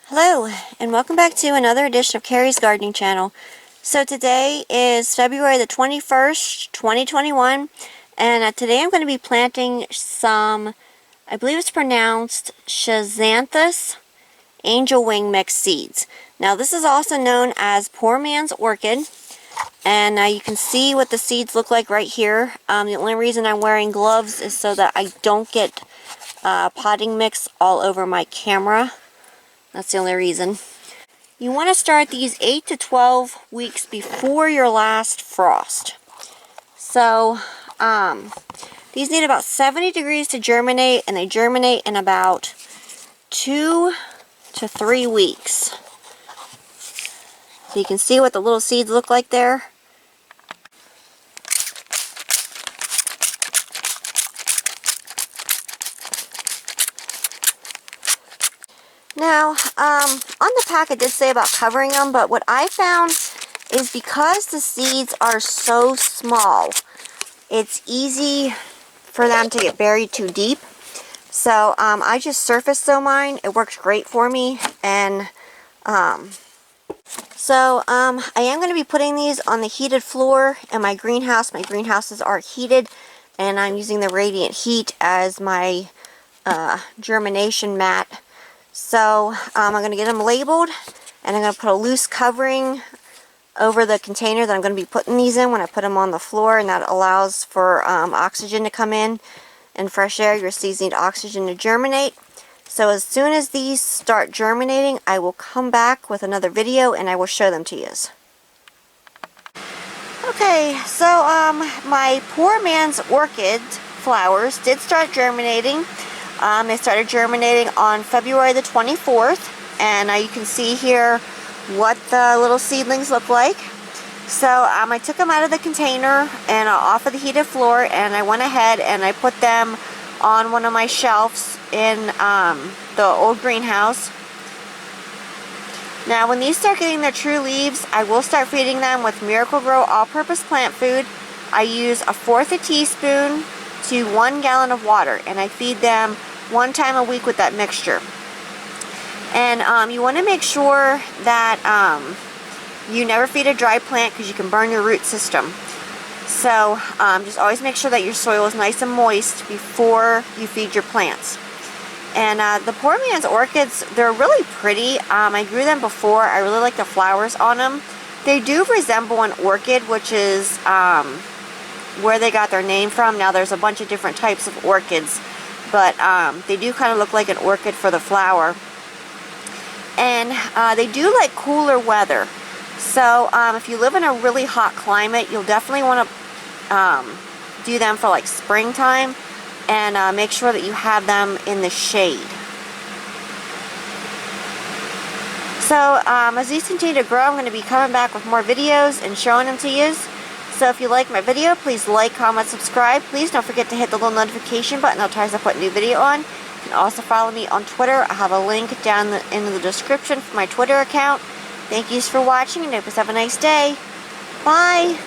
Hello, and welcome back to another edition of Carrie's Gardening Channel. So today is February the 21st, 2021, and today I'm going to be planting some, I believe it's pronounced Schizanthus angel wing mix seeds. Now this is also known as poor man's orchid, and you can see what the seeds look like right here. The only reason I'm wearing gloves is so that I don't get potting mix all over my camera. That's the only reason. You want to start these 8 to 12 weeks before your last frost. So, these need about 70 degrees to germinate, and they germinate in about 2 to 3 weeks. So you can see what the little seeds look like there. Now, on the pack it did say about covering them, but what I found is because the seeds are so small, it's easy for them to get buried too deep. So I just surface sow mine. It works great for me, and I am going to be putting these on the heated floor in my greenhouse. My greenhouses are heated, and I'm using the radiant heat as my germination mat. So I'm going to get them labeled, and I'm going to put a loose covering over the container that I'm going to be putting these in when I put them on the floor, and that allows for oxygen to come in and fresh air. Your seeds need oxygen to germinate. So as soon as these start germinating, I will come back with another video and I will show them to you. Okay, so my poor man's orchid flowers did start germinating. They started germinating on February the 24th, and you can see here what the little seedlings look like. So I took them out of the container and off of the heated floor, and I went ahead and I put them on one of my shelves in the old greenhouse. Now when these start getting their true leaves, I will start feeding them with Miracle-Gro all-purpose plant food. I use 1/4 teaspoon to 1 gallon of water, and I feed them 1 time a week with that mixture. And you want to make sure that you never feed a dry plant, because you can burn your root system. So just always make sure that your soil is nice and moist before you feed your plants. And the poor man's orchids, they're really pretty. I grew them before. I really like the flowers on them. They do resemble an orchid, which is where they got their name from. Now there's a bunch of different types of orchids, but they do kind of look like an orchid for the flower. And they do like cooler weather. So if you live in a really hot climate, you'll definitely want to do them for like springtime, and make sure that you have them in the shade. So as these continue to grow, I'm going to be coming back with more videos and showing them to you. So if you like my video, please like, comment, subscribe. Please don't forget to hit the little notification button. That'll tell us I put a new video on. You can also follow me on Twitter. I have a link down in the description for my Twitter account. Thank you for watching, and hope you have a nice day. Bye!